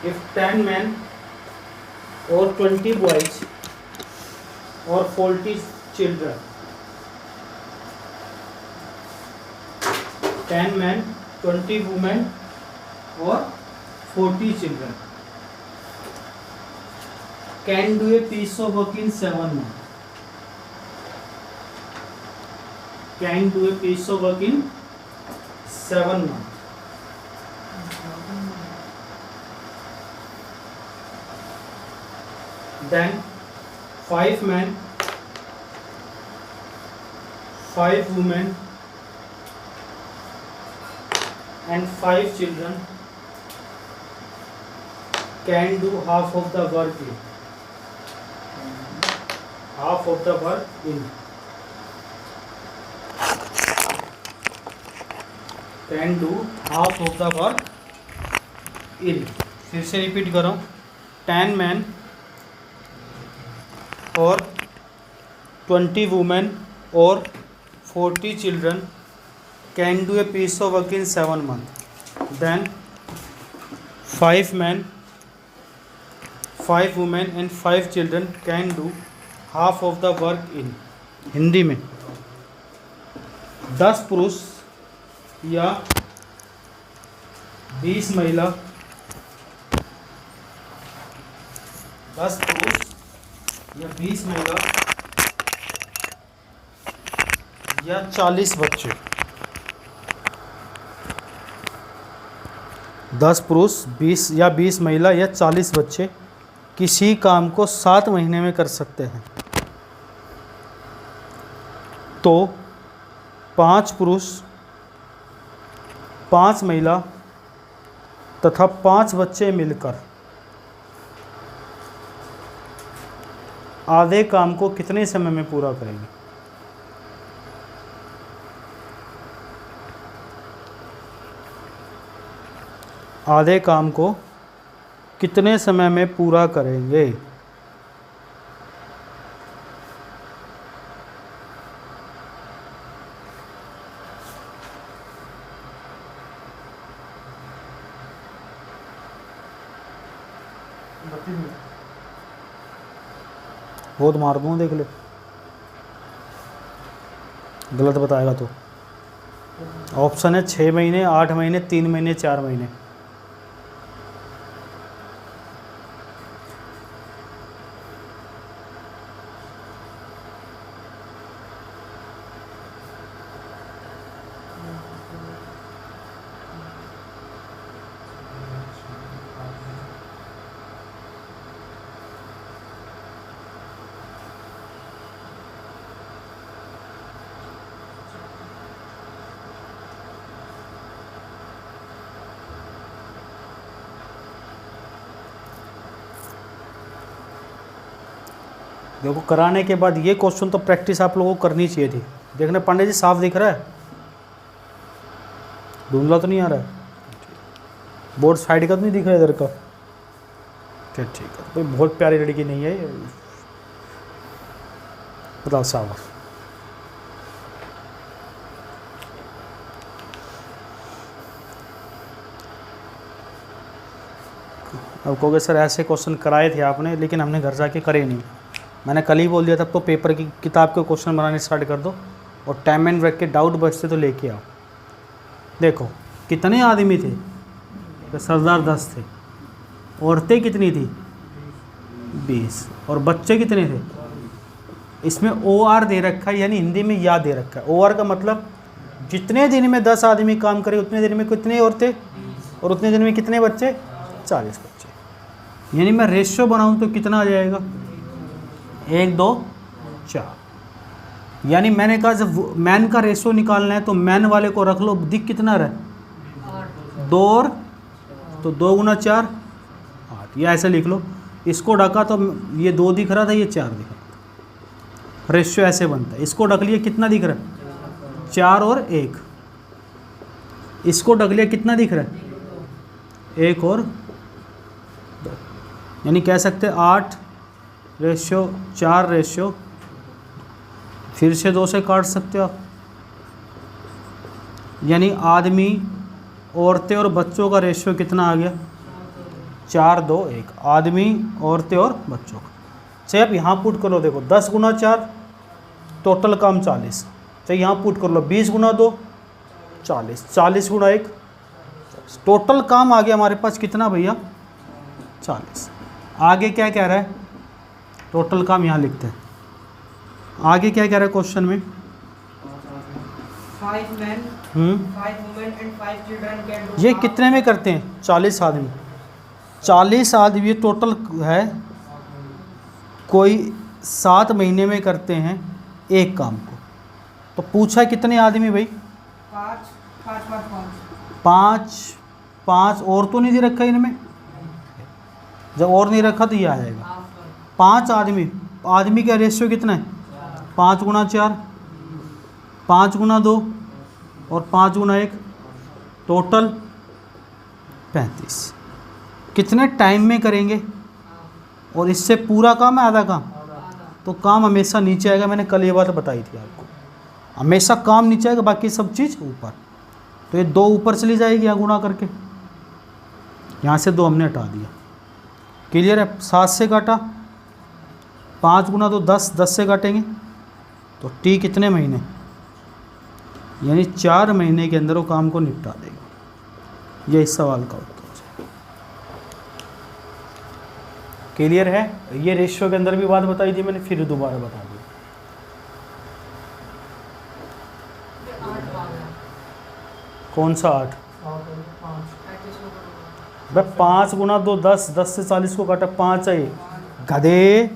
if 10 men or 20 boys or 40 children, 10 men, 20 women or 40 children can do a piece of work in 7 months. Can do a piece of work in 7 months. Then 5 men, 5 women and 5 children can do half of the work in. Half of the work in. Can do half of the work in. फिर से repeat करो. 10 men or 20 women or 40 children can do a piece of work in 7 months. Then 5 men, 5 women and 5 children can do half of the work in. Hindi में 10 पुरुष या 20 महिला, 10 पुरुष या 20 महिला या 40 बच्चे, 10 पुरुष 20 या 20 महिला या 40 बच्चे किसी काम को 7 महीने में कर सकते हैं. तो 5 पुरुष, 5 महिला तथा 5 बच्चे मिलकर आधे काम को कितने समय में पूरा करेंगे? आधे काम को कितने समय में पूरा करेंगे? बहुत मार दूँ, देख ले, गलत बताएगा तो. ऑप्शन है 6 महीने, 8 महीने, 3 महीने, 4 महीने. देखो, कराने के बाद ये क्वेश्चन तो प्रैक्टिस आप लोगों को करनी चाहिए थी. देखने पांडे जी साफ दिख रहा है? धुंधला तो नहीं आ रहा है? बोर्ड साइड का तो नहीं दिख रहा है इधर का? ठीक है. कोई बहुत प्यारी लड़की नहीं है ये. बताओ साहब. अब कहोगे सर ऐसे क्वेश्चन कराए थे आपने, लेकिन हमने घर जाके करे नहीं. मैंने कल ही बोल दिया था तो पेपर की किताब के क्वेश्चन बनाने स्टार्ट कर दो, और टाइम एंड वर्क के डाउट बचते तो लेके आओ. देखो कितने आदमी थे? तो सरदार 10 थे. औरतें कितनी थी? 20. और बच्चे कितने थे? इसमें OR दे रखा है, यानी हिंदी में या दे रखा है. OR का मतलब जितने दिन में 10 आदमी काम करे उतने दिन में कितने औरतें, और उतने दिन में कितने बच्चे? 40 बच्चे. यानी मैं रेशियो बनाऊँ तो कितना आ जाएगा? 1, 2, 4. यानी मैंने कहा जब मैन का रेशो निकालना है तो मैन वाले को रख लो. दिख कितना रहा? 2 और तो 2 गुना 4 8. या ऐसे लिख लो. इसको ढका तो ये 2 दिख रहा था, ये 4 दिख रहा था. रेशियो ऐसे बनता है. इसको ढक लिया, कितना दिख रहा है? 4 और 1. इसको ढक लिया, कितना दिख रहा है? 1 और 2. यानी कह सकते 8 रेशियो 4 रेशियो, फिर से 2 से काट सकते हो आप. यानी आदमी, औरतें और बच्चों का रेशियो कितना आ गया? 4 2 1, आदमी, औरतें और बच्चों का। चाहे आप यहाँ पुट कर लो, देखो 10 गुना 4 टोटल काम 40। चाहे यहाँ पुट कर लो 20 गुना 2 40, 40 गुना 1 टोटल काम आ गया हमारे पास कितना भैया 40। आगे क्या कह रहा है, टोटल काम यहाँ लिखते हैं। आगे क्या कह रहा है क्वेश्चन में, 5 men, 5 women and 5 children can do ये half. कितने में करते हैं 40 आदमी, 40 आदमी टोटल है, कोई 7 महीने में करते हैं एक काम को। तो पूछा कितने आदमी भाई, 5 5 5 पाँच, पाँच और तो नहीं दे रखा इनमें, जब और नहीं रखा तो ये आ जाएगा 5 आदमी। आदमी का रेशियो कितना है 5 गुना 4, 5 गुना 2 और 5 गुना 1 टोटल 35। कितने टाइम में करेंगे, और इससे पूरा काम है आधा काम, तो काम हमेशा नीचे आएगा। मैंने कल ये बात बताई थी आपको, हमेशा काम नीचे आएगा, बाकी सब चीज़ ऊपर। तो ये 2 ऊपर चली जाएगी यहाँ गुणा करके, यहाँ से 2 हमने हटा दिया। क्लियर है, 7 से काटा, 5 गुना 2 10, 10 से काटेंगे तो टी कितने महीने, यानी 4 महीने के अंदर वो काम को निपटा देगा। ये इस सवाल का उत्तर है। क्लियर है, ये रेशियो के अंदर भी बात बताई थी मैंने, फिर दोबारा बता दी। कौन सा 8 भाई, 5 गुना 2 10, 10 से 40 को काटा 5 है गधे।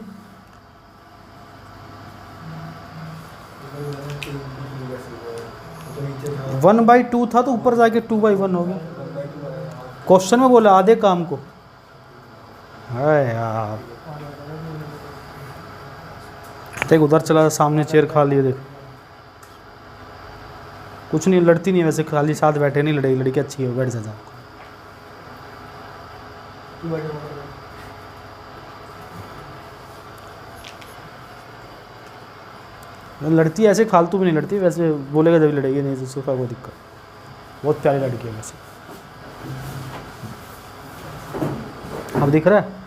वन बाई टू था तो ऊपर जाके 2/1 हो गया। क्वेश्चन में बोला आधे काम को है यार। देख उधर चला, सामने चेयर खा लिए, देख कुछ नहीं, लड़ती नहीं है वैसे, खाली साथ बैठे नहीं लड़ेगी, लड़की अच्छी है, बैठ जा। लड़ती ऐसे फालतू भी नहीं लड़ती, वैसे बोलेगा जब लड़ेगी, नहीं तो उसका कोई दिक्कत। बहुत प्यारी लड़की है वैसे। अब दिख रहा है,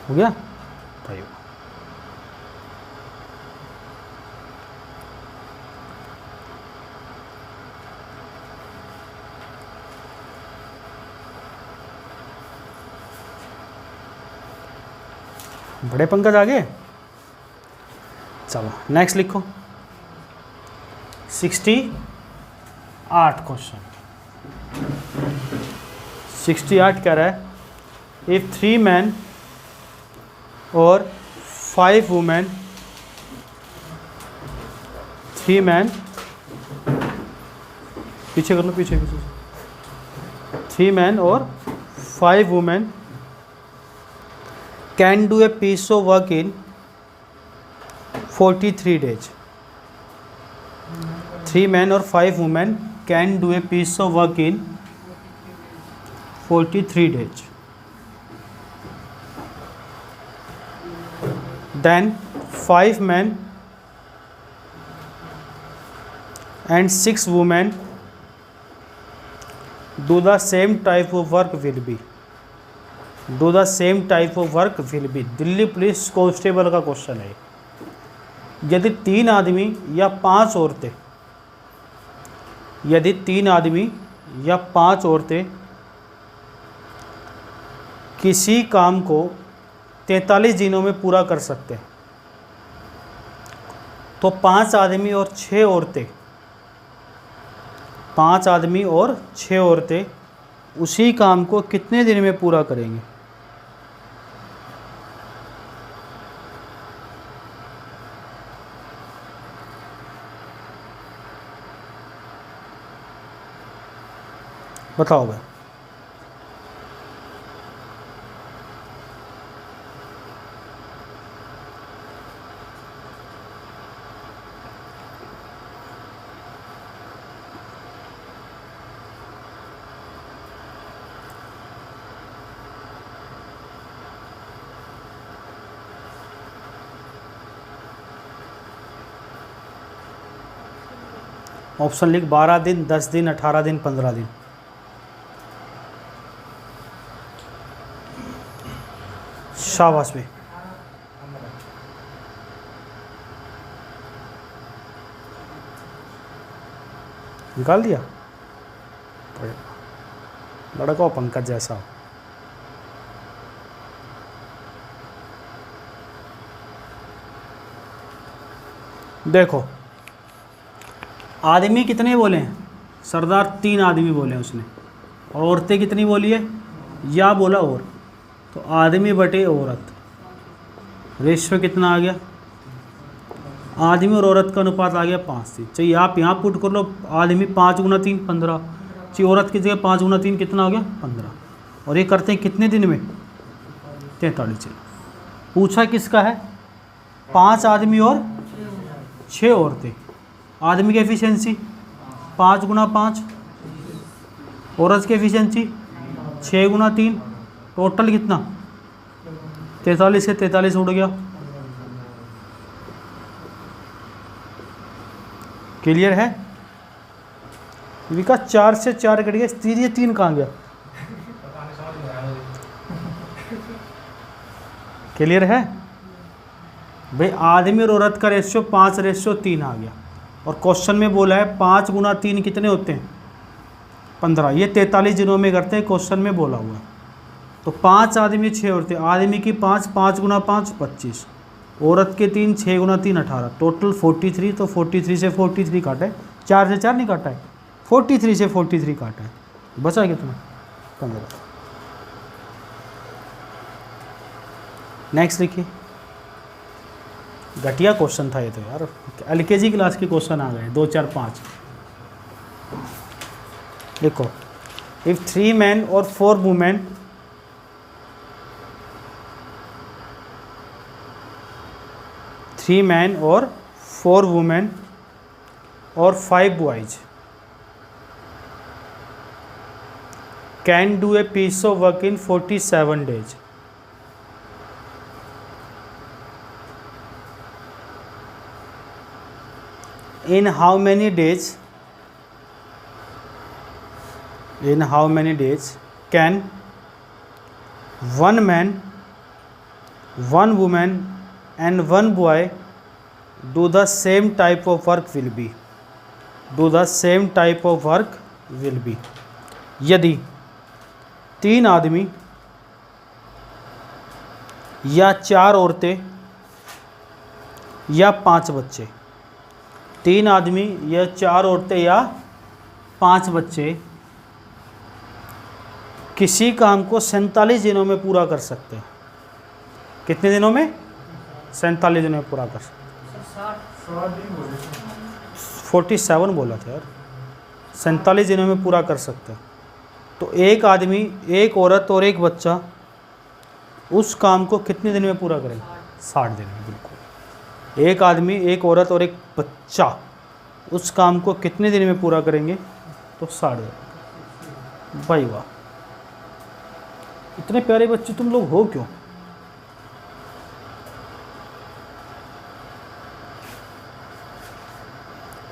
हो गया भाई। बड़े पंकज आगे, चलो नेक्स्ट लिखो। 68 क्वेश्चन, 68 कह रहा है, इफ 3 men और 5 women, 3 men, पीछे कर लो, पीछे 3 men और 5 women can do a piece of work in 43 days. 3 men or 5 women can do a piece of work in 43 days. Then 5 men and 6 women do the same type of work will be. Do the same type of work will be. Delhi police constable का question है। यदि 3 आदमी या 5 औरतें, यदि 3 आदमी या 5 औरतें किसी काम को 43 दिनों में पूरा कर सकते हैं, तो 5 आदमी और 6 औरतें, 5 आदमी और 6 औरतें उसी काम को कितने दिन में पूरा करेंगे। बताओ भाई। ऑप्शन लिख 12 दिन, 10 दिन, 18 दिन, 15 दिन। शाबाश भाई। निकाल दिया। लड़का हो पंकज जैसा। देखो आदमी कितने बोले हैं सरदार? 3 आदमी बोले उसने। और औरतें कितनी बोली है? या बोला और। तो आदमी बटे औरत, रेशियो कितना आ गया? आदमी और औरत का अनुपात आ गया 5:3। चाहिए आप यहाँ पुट कर लो, आदमी 5 × 3 15, चाहिए औरत की जगह 5 × 3 कितना हो गया? 15। और ये करते हैं कितने दिन में? 43। चलो पूछा किसका है? 5 आदमी और 6 औरतें। आदमी की एफिशिएंसी 5 × 5, औरत की एफिशिएंसी 6 × 3, टोटल कितना? 43 से 43 उड़ गया। क्लियर है? विकास 4 से 4 कट गया, 3 कहाँ गया? क्लियर है भाई? आदमी और औरत का रेशियो 5:3 आ गया। और क्वेश्चन में बोला है 5 × 3 कितने होते हैं? 15। ये 43 दिनों में करते हैं, क्वेश्चन में बोला हुआ है। तो 5 आदमी 6 औरतें, आदमी की 5 × 5 25, औरत के 3 6 × 3 18, टोटल 43। तो 43 से 43 काटा है, 4 से 4 नहीं काटा है, 43 से 43 काटा है, बचा कितना? 15। नेक्स्ट देखिए, घटिया क्वेश्चन था ये तो यार, LKG क्लास के क्वेश्चन आ गए 2 4 5। देखो, इफ 3 men और 4 women और 4 women और 5 boys can do a piece of work in 47 days. In how many days can 1 man, 1 woman and 1 boy do the same type of work will be? यदि 3 आदमी या 4 औरतें या 5 बच्चे, 3 आदमी या 4 औरतें या 5 बच्चे किसी काम को 47 दिनों में पूरा कर सकते हैं। कितने दिनों में? 47 दिनों में पूरा कर सकते हैं। 47 बोला था यार, 47 दिनों में पूरा कर सकते हैं। तो एक आदमी, एक औरत और एक बच्चा उस काम को कितने दिन में पूरा करेगा? 60 दिन में। बिल्कुल, एक आदमी, एक औरत और एक बच्चा उस काम को कितने दिन में पूरा करेंगे? तो 60 दिन। भाई वाह, इतने प्यारे बच्चे तुम लोग हो क्यों?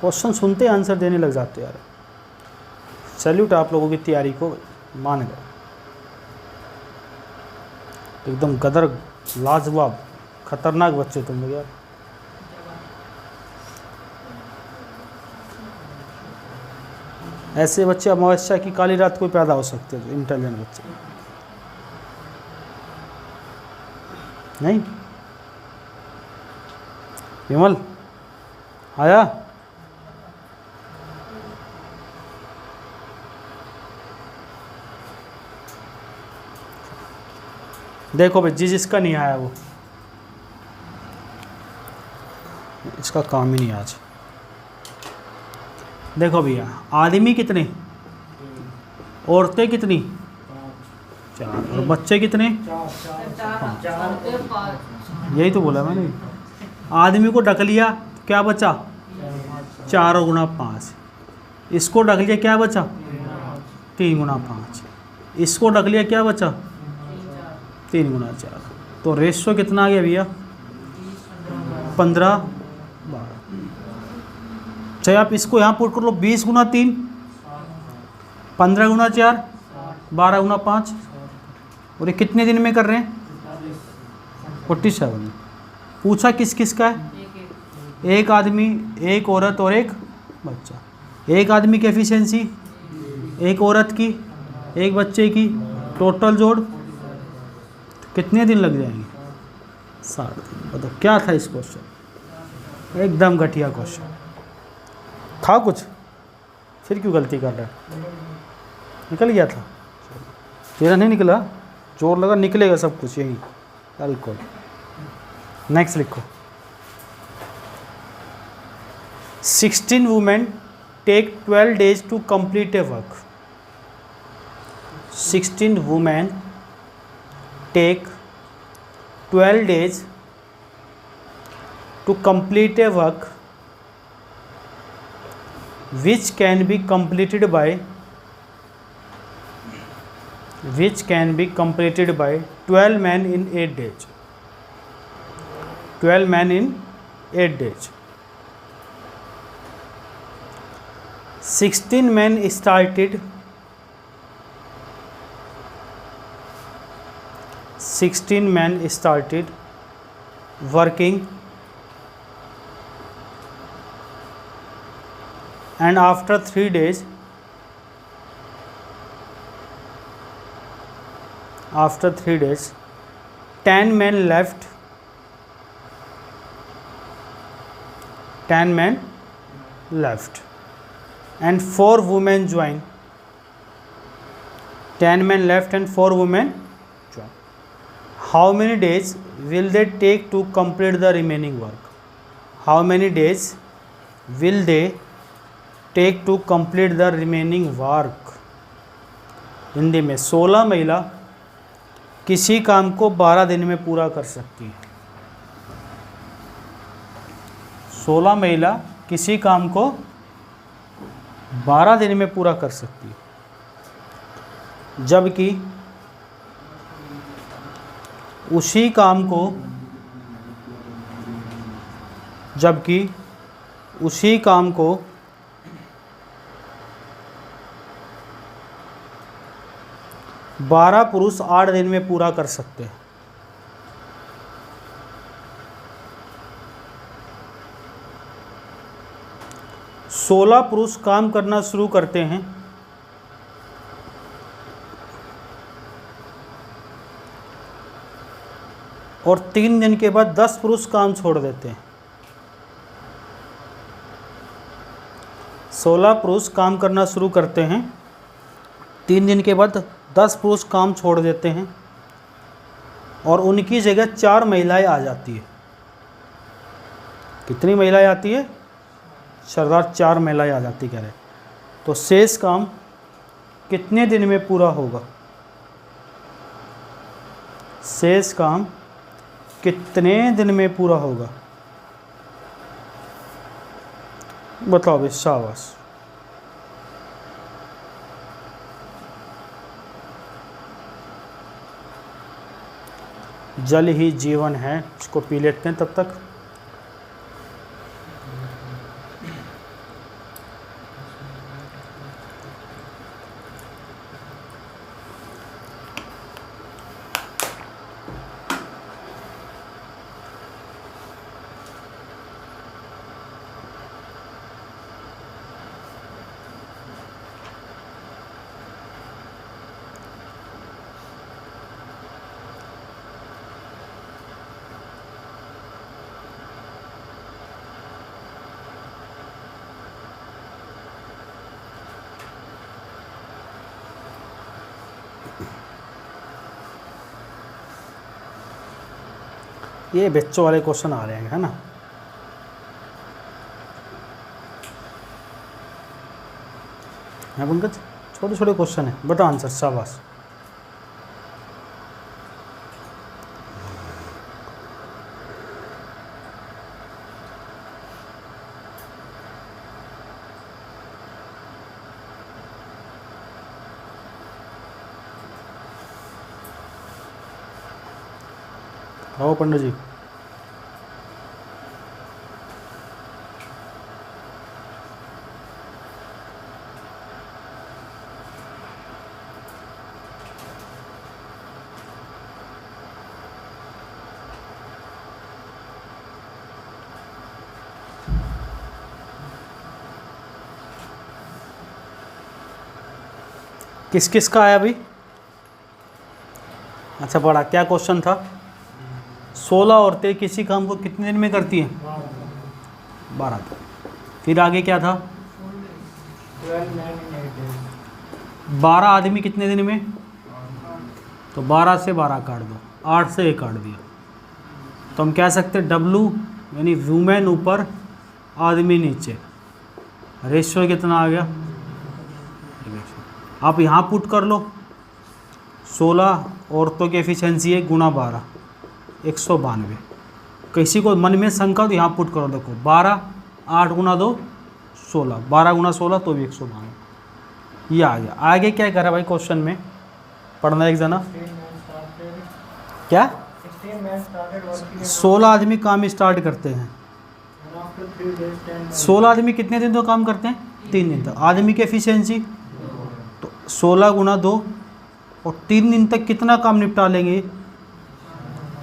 क्वेश्चन सुनते आंसर देने लग जाते यार। सैल्यूट आप लोगों की तैयारी को, मान गए एकदम गदर, लाजवाब, खतरनाक बच्चे तुम लोग यार। ऐसे बच्चे अमावस्या की काली रात को पैदा हो सकते हैं, इंटेलिजेंट बच्चे। नहीं विमल आया? देखो भाई, जिसका नहीं आया वो, इसका काम ही नहीं आज। देखो भैया, आदमी कितने, औरतें कितनी? 4, और बच्चे कितने? 5। यही तो बोला मैंने। आदमी को ढक लिया, क्या बचा? 4 × 5। इसको ढक लिया, क्या बचा? 3 × 5। इसको ढक लिया, क्या बचा? 3 × 4। तो रेशियो कितना आ गया भैया? 15 12। चाहे आप इसको यहाँ पुट कर लो, 20 गुना 3, 15 गुना 4, 12 गुना 5, और ये कितने दिन में कर रहे हैं? 47। पूछा किस किस का है? एक आदमी, एक औरत और एक बच्चा। एक आदमी की एफिशिएंसी, एक औरत की, एक बच्चे की, टोटल जोड़ कितने दिन लग जाएंगे? 60 दिन। बताओ क्या था इस क्वेश्चन? एकदम घटिया क्वेश्चन था कुछ, फिर क्यों गलती कर रहा है? निकल गया था तेरा, नहीं निकला, जोर लगा, निकलेगा सब कुछ यही बिल्कुल। नेक्स्ट लिखो। 16 women take 12 days to complete a work. 16 women take 12 days to complete a work which can be completed by 12 men in 8 days. 12 men in 8 days. 16 men started. 16 men started working, and after 3 days, 10 men left. 10 men left, and 4 women joined. 10 men left and 4 women joined. How many days will they take to complete the remaining work? How many days will they take to complete the remaining work? Hindi में 16 महिला किसी काम को 12 दिन में पूरा कर सकती है। 16 महिला किसी काम को 12 दिन में पूरा कर सकती है, जबकि उसी काम को 12 पुरुष 8 दिन में पूरा कर सकते हैं। सोलह पुरुष काम करना शुरू करते हैं और 3 दिन के बाद 10 पुरुष काम छोड़ देते हैं। 16 पुरुष काम करना शुरू करते हैं, 3 दिन के बाद 10 पुरुष काम छोड़ देते हैं और उनकी जगह 4 महिलाएं आ जाती है। कितनी महिलाएं आती है? सरदार 4 महिलाएं आ जाती कह रहे। तो शेष काम कितने दिन में पूरा होगा? शेष काम कितने दिन में पूरा होगा? बताओ भाई, शाबाश। जल ही जीवन है, इसको पी लेते हैं तब तक। ये बच्चों वाले क्वेश्चन आ रहे हैं, है ना। है पंकज, छोटे छोटे क्वेश्चन है, बताओ आंसर। शाबाश। आओ पंडित जी। किस किस का आया भाई? अच्छा बड़ा क्या क्वेश्चन था? 16 औरतें किसी काम को कितने दिन में करती हैं? 12 दिन। फिर आगे क्या था? 12 आदमी कितने दिन में? तो 12 से 12 काट दो, 8 से 1 काट दिया, तो हम कह सकते हैं W यानी वुमेन ऊपर आदमी नीचे, रेशियो कितना आ गया? आप यहाँ पुट कर लो, 16 औरतों की एफिशिएंसी है गुणा 12, 192। किसी को मन में शंका तो यहाँ पुट करो, देखो 12, 8 गुना 2 16, 12 गुना 16 तो भी 192, ये आ गया। आगे क्या करा भाई क्वेश्चन में? पढ़ना एक जना क्या? 16 आदमी काम स्टार्ट करते हैं। 16 आदमी कितने दिन तक काम करते हैं? 3 दिन तक। आदमी की एफिशिएंसी तो 16 गुना 2 और 3 दिन तक कितना काम निपटा लेंगे?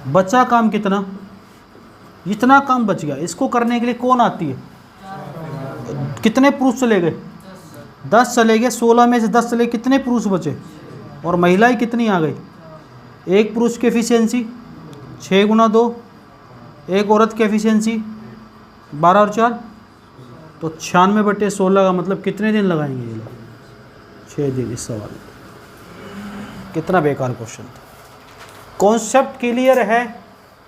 बचा काम कितना? इतना काम बच गया। इसको करने के लिए कौन आती है? कितने पुरुष चले गए? 10 चले गए। 16 में से 10 चले, कितने पुरुष बचे? और महिलाएं कितनी आ गई? एक पुरुष की एफिशिएंसी 6 गुना 2, एक औरत की एफिशिएंसी 12 और 4 तो 96/16 का मतलब कितने दिन लगाएंगे ये लोग? 6 दिन। इस सवाल में कितना बेकार क्वेश्चन था। कॉन्सेप्ट क्लियर है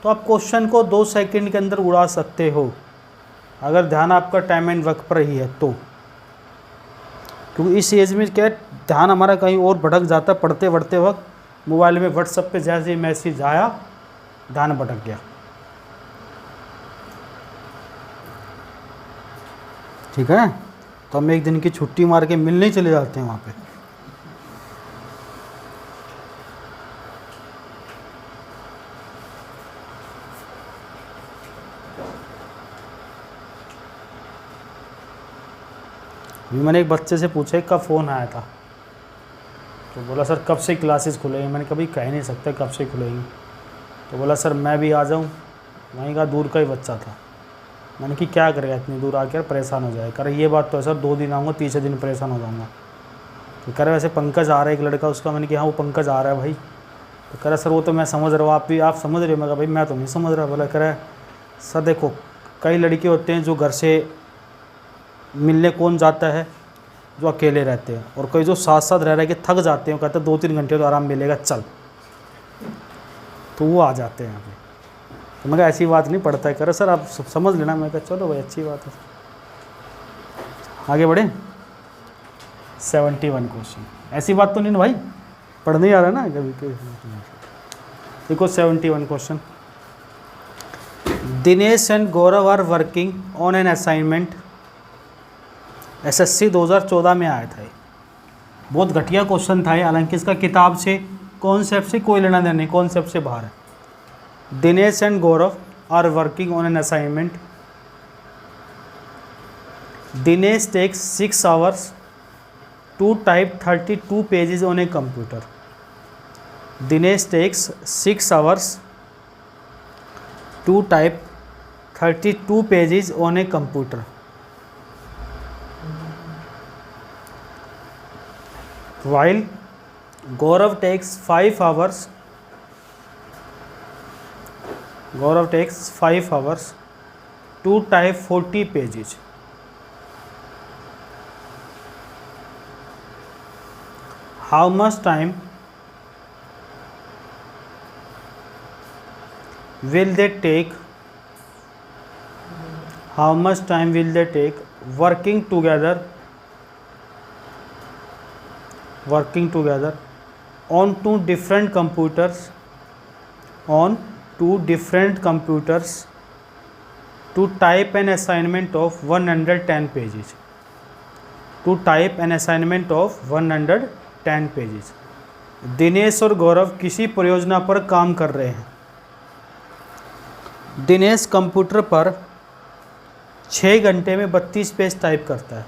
तो आप क्वेश्चन को 2 सेकंड के अंदर उड़ा सकते हो, अगर ध्यान आपका टाइम एंड वर्क पर ही है तो। क्योंकि इस एज में क्या ध्यान हमारा कहीं और भटक जाता है, पढ़ते पढ़ते वक्त मोबाइल में व्हाट्सएप पे जैसे ही मैसेज आया ध्यान भटक गया। ठीक है, तो हम एक दिन की छुट्टी मार के मिलने चले जाते हैं वहाँ पे। अभी मैंने एक बच्चे से पूछा कब फ़ोन आया था, तो बोला सर कब से क्लासेस खुलेंगे। मैंने कभी कह नहीं सकता कब से खुलेंगी, तो बोला सर मैं भी आ जाऊँ। वहीं का दूर का ही बच्चा था। मैंने कि क्या करेगा इतनी दूर आकर, परेशान हो जाए। कह रहे ये बात तो है सर, 2 दिन आऊँगा, तीसरे दिन परेशान हो जाऊँगा। तो कह रहे वैसे पंकज आ रहा है एक लड़का उसका। मैंने कि हाँ वो पंकज आ रहा है भाई। तो कह रहा सर वो तो मैं समझ रहा हूँ, आप समझ रहे हो? मैं कहा भाई मैं तो नहीं समझ रहा। बोला कह रहा सर देखो कई लड़के होते हैं जो घर से मिलने कौन जाता है, जो अकेले रहते हैं, और कोई जो साथ साथ रह रहे के थक जाते हैं, कहते हैं 2-3 घंटे तो आराम मिलेगा चल, तो वो आ जाते हैं यहाँ पे। तो मैं कहा ऐसी बात नहीं पड़ता है। कह रहे सर आप समझ लेना। मैं कहा चलो भाई अच्छी बात है। आगे बढ़े। 71 क्वेश्चन, ऐसी बात तो नहीं ना भाई, पढ़ने ही आ रहा है ना कभी। देखो 71 question. Dinesh and Gaurav are working on an assignment. SSC 2014 में आया था ये। बहुत घटिया क्वेश्चन था ये, हालांकि इसका किताब से कॉन्सेप्ट से कोई लेना देना नहीं, कॉन्सेप्ट से बाहर है। Dinesh and Gaurav are working on an assignment. Dinesh takes 6 hours to type 32 pages on a computer. Dinesh takes 6 hours to type 32 pages on a computer. While Gaurav takes 5 hours. Gaurav takes 5 hours to type 40 pages. How much time will they take? How much time will they take working together on two different computers to type an assignment of 110 pages? To type an assignment of 110 pages. Dinesh और गौरव किसी परियोजना पर काम कर रहे हैं। Dinesh computer पर 6 घंटे में 32 पेज टाइप करता है।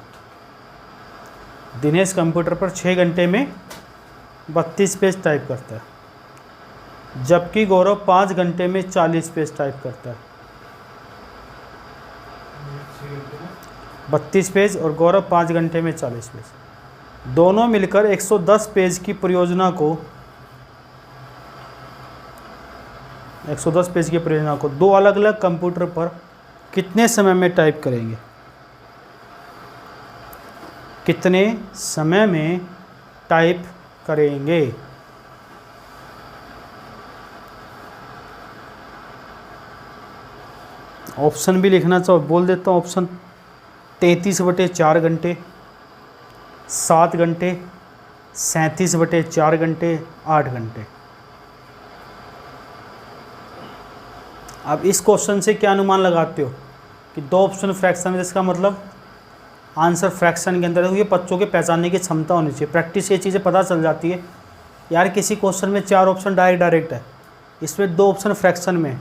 दिनेश कंप्यूटर पर 6 घंटे में 32 पेज टाइप करता है, जबकि गौरव 5 घंटे में 40 पेज टाइप करता है। 32 पेज और गौरव 5 घंटे में 40 पेज। दोनों मिलकर 110 पेज की परियोजना को 110 पेज की परियोजना को दो अलग अलग कंप्यूटर पर कितने समय में टाइप करेंगे? कितने समय में टाइप करेंगे? ऑप्शन भी लिखना चाहो बोल देता हूँ। ऑप्शन 33/4 घंटे, 7 घंटे, 37/4 घंटे, 8 घंटे। अब इस क्वेश्चन से क्या अनुमान लगाते हो कि दो ऑप्शन फ्रैक्शन है, जिसका मतलब आंसर फ्रैक्शन के अंदर है। ये बच्चों के पहचानने की क्षमता होनी चाहिए। प्रैक्टिस ये चीज़ें पता चल जाती है यार, किसी क्वेश्चन में 4 ऑप्शन डायरेक्ट है, इसमें 2 ऑप्शन फ्रैक्शन में है,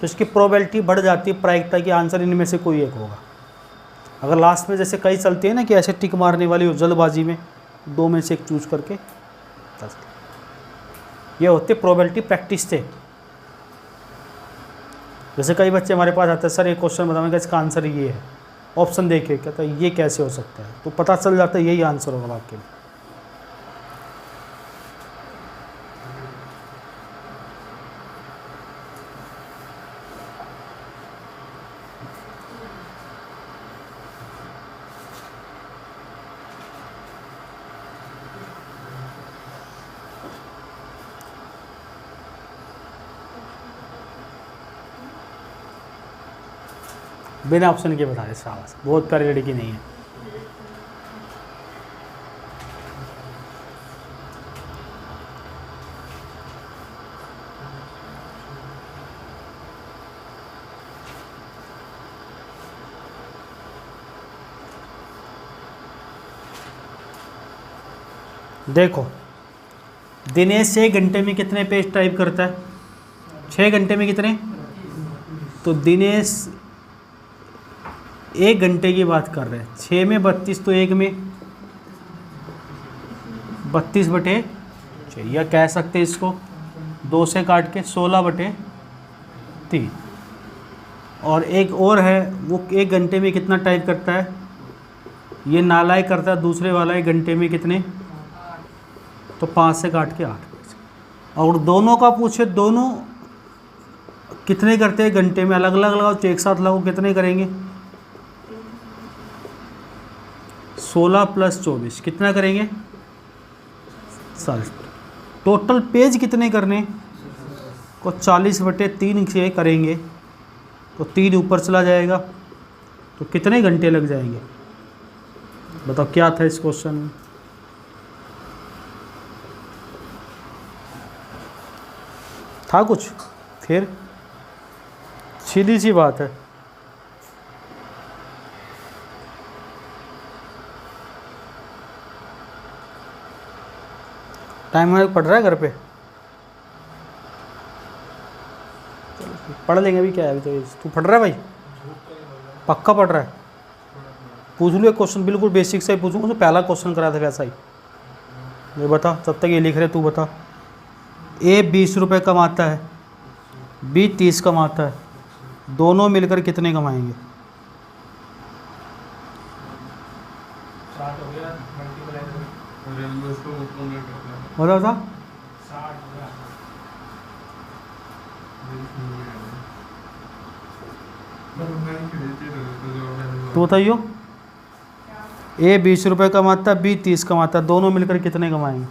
तो इसकी प्रोबेबिलिटी बढ़ जाती है, प्रायिकता की आंसर इनमें से कोई एक होगा। अगर लास्ट में जैसे कई चलती है ना कि ऐसे टिक मारने वाली हो जल्दबाजी में, 2 में से एक चूज करके, ये होती है प्रोबेबिलिटी प्रैक्टिस से। जैसे कई बच्चे हमारे पास आते हैं, सर एक क्वेश्चन बताएंगे इसका आंसर ये है, ऑप्शन देखे कहता है ये कैसे हो सकता है, तो पता चल जाता है यही आंसर होगा वाक्य में। बिना ऑप्शन के बता रहे, शाबाश, बहुत प्यारी लड़की नहीं है। देखो, दिनेश 1 घंटे में कितने पेज टाइप करता है? 6 घंटे में कितने? तो दिनेश 1 घंटे की बात कर रहे हैं, 6 में 32, तो 1 में 32/6, या कह सकते हैं इसको 2 से काट के 16/3। और एक और है, वो 1 घंटे में कितना टाइप करता है? ये नालायक करता है दूसरे वाला 1 घंटे में कितने, तो 5 से काट के 8। और दोनों का पूछे, दोनों कितने करते हैं घंटे में? अलग अलग लगाओ तो एक साथ लगाओ, कितने करेंगे? 16 + 24 कितना करेंगे? 60। टोटल पेज कितने करने को? 40/3 से करेंगे तो 3 ऊपर चला जाएगा, तो कितने घंटे लग जाएंगे? बताओ क्या था इस क्वेश्चन में? था कुछ? फिर सीधी सी बात है, टाइम पढ़ रहा है घर पे? पढ़ लेंगे, अभी क्या है, अभी तो तू पढ़ रहा है भाई? पक्का पढ़ रहा है? पूछ लो एक क्वेश्चन, बिल्कुल बेसिक से ही पूछूंगा, तो पहला क्वेश्चन करा था वैसा ही। ये बता, तब तक ये लिख रहे, तू बता। A 20 रुपये कमाता है, B 30 कमाता है, दोनों मिलकर कितने कमाएंगे? बता था। तो बताइयो, A 20 रुपये कमाता है, B 30 कमाता है, दोनों मिलकर कितने कमाएंगे?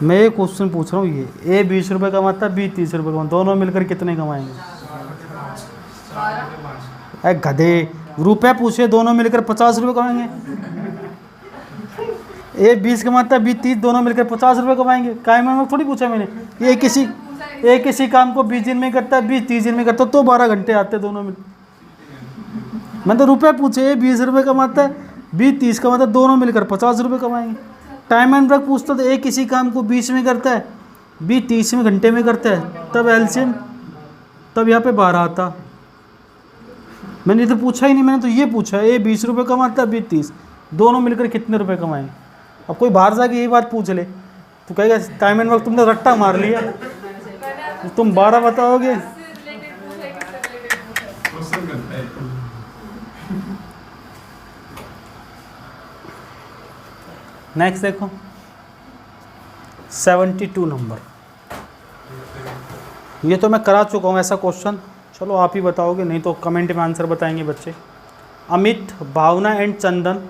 मैं ये क्वेश्चन पूछ रहा हूँ, ये A 20 रुपये कमाता है, B 30 रुपये कमाता, दोनों मिलकर कितने कमाएंगे? अरे गधे, रुपए पूछे, दोनों मिलकर 50 रुपये कमाएंगे। A 20 कमाता है, B 30, दोनों मिलकर 50 रुपये कमाएंगे। काय में थोड़ी पूछा मैंने, ये किसी काम को 20 दिन में करता है, B 30 दिन में करता है, तो 12 घंटे आते हैं दोनों में। मैं तो रुपए पूछे, A 20 रुपये कमाता है, B 30 कमाता है, दोनों मिलकर 50 रुपये कमाएंगे। टाइम एंड वर्क पूछता तो A किसी काम को 20 में करता है, B 30 में घंटे में करता है, तब एलसीएम, तब यहाँ पे 12 आता। मैंने तो पूछा ही नहीं, मैंने तो ये पूछा A 20 रुपये कमाता है, B 30, दोनों मिलकर कितने रुपए कमाएंगे? अब कोई बाहर जाके यही बात पूछ ले तो कहेगा टाइम एंड वर्क तुमने रट्टा मार लिया, तुम 12 बताओगे। नेक्स्ट देखो 72 नंबर, ये तो मैं करा चुका हूँ ऐसा क्वेश्चन, चलो आप ही बताओगे, नहीं तो कमेंट में आंसर बताएंगे बच्चे। अमित, भावना एंड चंदन,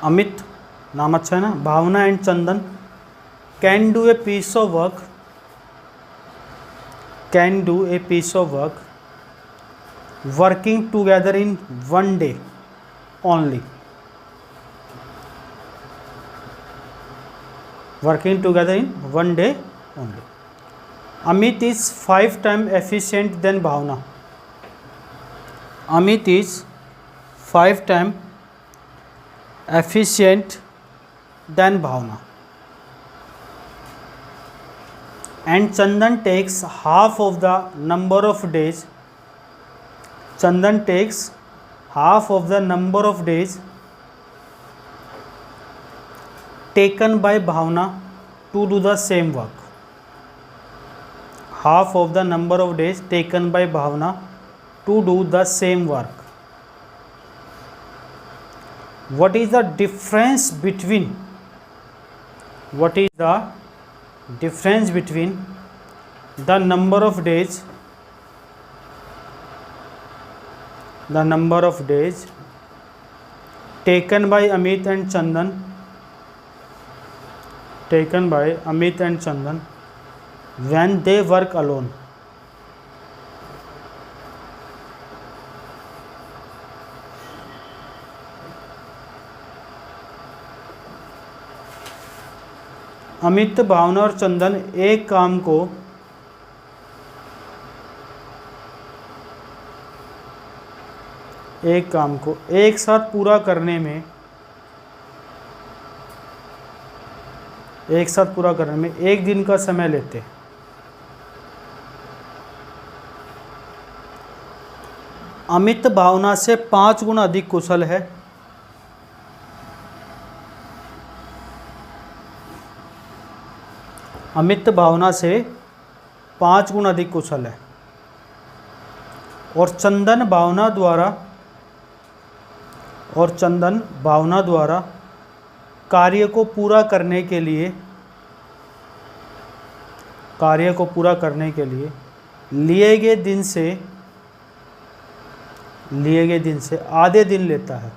अमित नाम अच्छा है ना, Bhavna and Chandan can do a piece of work, can do a piece of work working together in 1 day only, working together in 1 day only. Amit is 5 times efficient than Bhavna. Amit is 5 times efficient than Bhavna. And Chandan takes half of the number of days. Chandan takes half of the number of days taken by Bhavna to do the same work. Half of the number of days taken by Bhavna to do the same work. What is the difference between, what is the difference between the number of days, the number of days taken by Amit and Chandan, taken by Amit and Chandan when they work alone? Amit, Bhavna और चंदन एक काम को एक साथ पूरा करने में, एक दिन का समय लेते हैं। अमित भावना से 5 गुना अधिक कुशल है। अमित भावना से 5 गुना अधिक कुशल है और चंदन भावना द्वारा कार्य को पूरा करने के लिए लिए गए दिन से आधे दिन लेता है।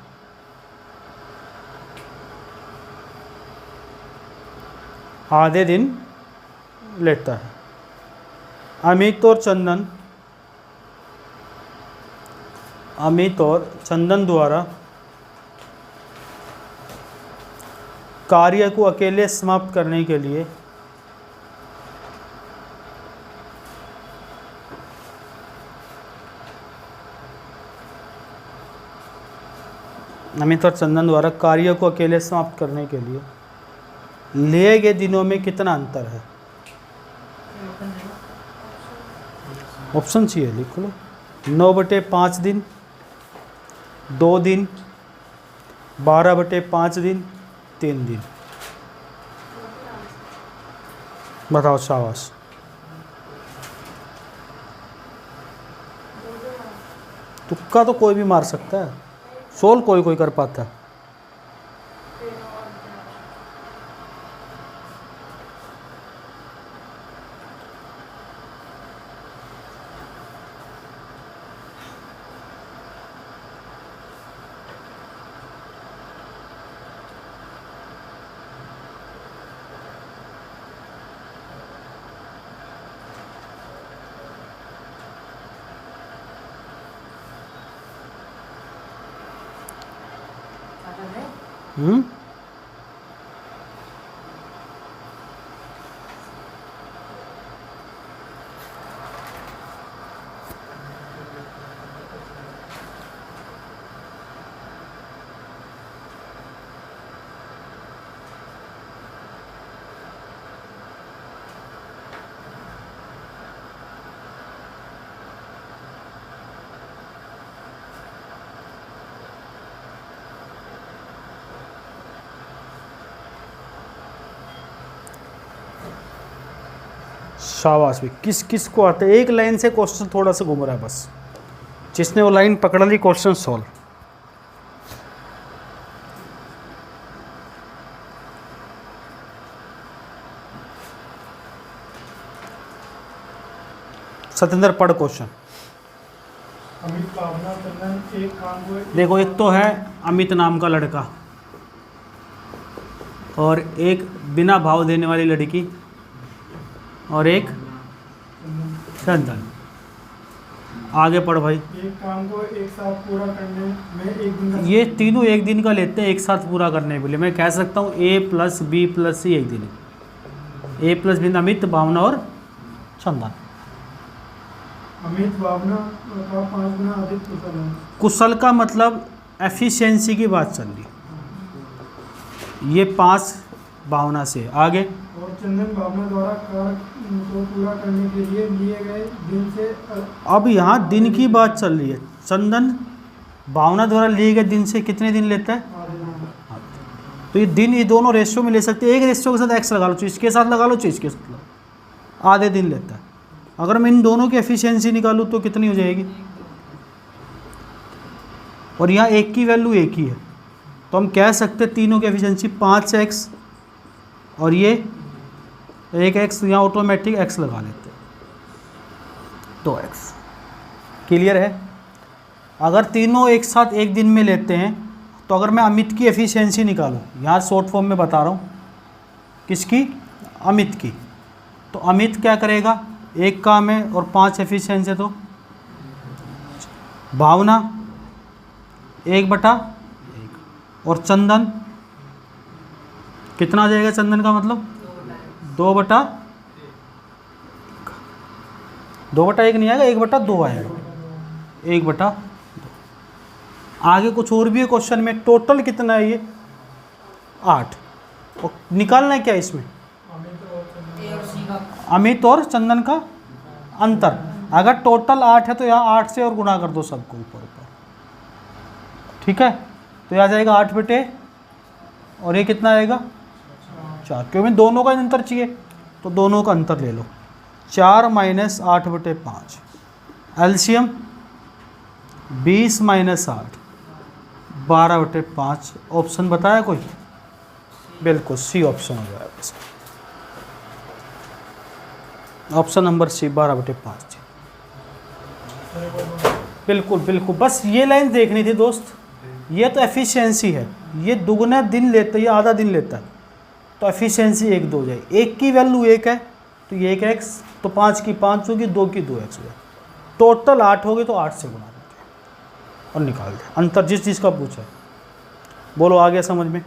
आधे दिन लेता है। अमित और चंदन द्वारा कार्य को अकेले समाप्त करने के लिए लिए गए दिनों में कितना अंतर है? ऑप्शन चाहिए, लिख लो। 9/5 दिन, 2 दिन, 12/5 दिन, 3 दिन। बताओ, शाबाश। तुक्का तो कोई भी मार सकता है, सोल कोई कर पाता है। शाबाश भी। किस किस को आता है? एक लाइन से क्वेश्चन थोड़ा सा घूम रहा है, बस। जिसने वो लाइन पकड़ ली, क्वेश्चन सॉल्व। सत्येंद्र पढ़ क्वेश्चन। अमित भावना चंदन एक काम को देखो, एक तो है अमित नाम का लड़का और एक बिना भाव देने वाली लड़की और एक चंदन। आगे पढ़ भाई। एक काम को एक साथ पूरा करने में एक दिन का ये तीनों एक दिन का लेते हैं एक साथ पूरा करने के लिए। मैं कह सकता हूँ A + B + C एक दिन, A + B अमित, भावना और चंदन। अमित भावना का 5 गुना अधिक कुशल है। कुशल का मतलब एफिशिएंसी की बात चल रही है, ये 5 भावना से। आगे और चंदन भावना द्वारा कार्य को पूरा करने के लिए लिए गए दिन से अब यहाँ दिन की बात चल रही है। चंदन भावना द्वारा लिए गए दिन से कितने दिन लेता है? तो ये दिन ये दोनों रेशियो में ले सकते हैं। एक रेशियो के साथ x लगा लो, तो इसके साथ लगा लो, तो इसके साथ लगा लो, आधे दिन लेता है। अगर मैं इन दोनों की एफिशिएंसी निकालूँ तो कितनी हो जाएगी? और यहाँ एक की वैल्यू एक ही है, तो हम कह सकते हैं तीनों की एफिशिएंसी 5x और ये 1x, यहाँ ऑटोमेटिक x लगा लेते हैं 2x। क्लियर है? अगर तीनों एक साथ एक दिन में लेते हैं तो अगर मैं अमित की एफिशिएंसी निकालूं, यहाँ शॉर्ट फॉर्म में बता रहा हूँ, किसकी? अमित की। तो अमित क्या करेगा? एक काम है और 5 एफिशिएंसी, तो भावना 1/1 और चंदन कितना आ जाएगा? चंदन का मतलब 2/1 नहीं आएगा, 1/2 आएगा, 1/2। आगे कुछ और भी है क्वेश्चन में। टोटल कितना है ये? 8। और निकालना है क्या इसमें? A और C का अमित और चंदन का अंतर। अगर टोटल 8 है तो यहाँ 8 से और गुणा कर दो सबको ऊपर ऊपर, ठीक है? तो यहाँ जाएगा 8/, और ये कितना आएगा? 4। क्योंकि दोनों का अंतर चाहिए, तो दोनों का अंतर ले लो। 4 - 8/5 एलसीएम 20 - 8 12/5। ऑप्शन बताया कोई? बिल्कुल सी ऑप्शन हो जाएगा इसका। Option number C 12/5। बिल्कुल बिल्कुल, बस ये लाइन देखनी थी दोस्त। ये तो एफिशिएंसी है, ये दुगना दिन लेता है, ये आधा दिन लेता है, तो एफिशिएंसी 1 2 हो जाएगी। एक की वैल्यू 1 है तो ये 1x, तो 5 की 5 होगी, 2 की 2x होगी। टोटल 8 होगी तो 8 से गुणा देते हैं और निकाल दें अंतर जिस चीज़ का पूछा है। बोलो आ गया समझ में?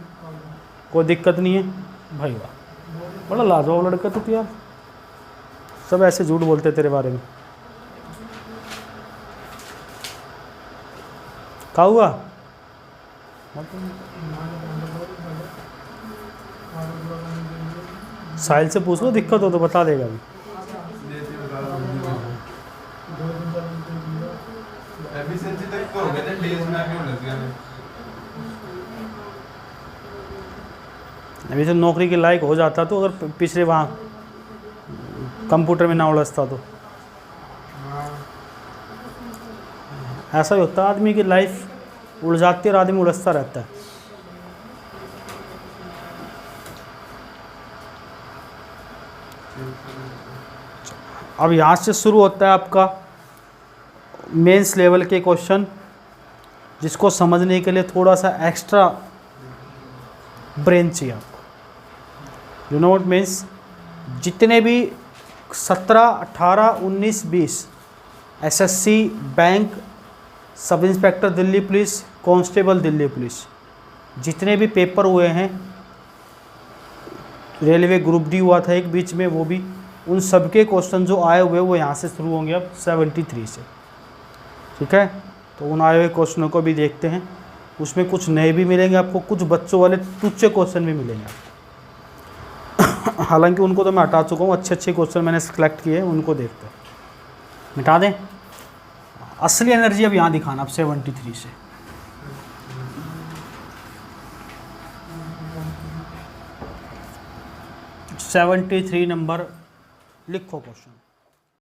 कोई दिक्कत नहीं है भाई? वाह, बड़ा लाजवाब लड़का तो यार, सब ऐसे झूठ बोलते तेरे बारे में। क्या हुआ? साहिल से पूछ लो, दिक्कत हो तो बता देगा अभी। अभी तो नौकरी के लायक हो जाता तो, अगर पिछले वहाँ कंप्यूटर में ना उलझता तो। ऐसा ही होता है, आदमी की लाइफ उलझाती है और आदमी उलझता रहता है। अब यहाँ से शुरू होता है आपका मेंस लेवल के क्वेश्चन, जिसको समझने के लिए थोड़ा सा एक्स्ट्रा ब्रेन चाहिए आपको। You know what means? जितने भी 17, 18, 19, 20 SSC, bank, sub inspector Delhi police, constable Delhi police, जितने भी पेपर हुए हैं, रेलवे ग्रुप डी हुआ था एक बीच में, वो भी, उन सब के क्वेश्चन जो आए हुए वो यहाँ से शुरू होंगे अब 73 से, ठीक है? तो उन आए हुए क्वेश्चनों को भी देखते हैं। उसमें कुछ नए भी मिलेंगे आपको, कुछ बच्चों वाले तुच्छ क्वेश्चन भी मिलेंगे आपको। हालांकि उनको तो मैं हटा चुका हूँ, अच्छे अच्छे क्वेश्चन मैंने सिलेक्ट किए हैं, उनको देखते हैं। मिटा दें? असली एनर्जी अब यहाँ दिखाना, अब 73 से। नंबर लिखो क्वेश्चन।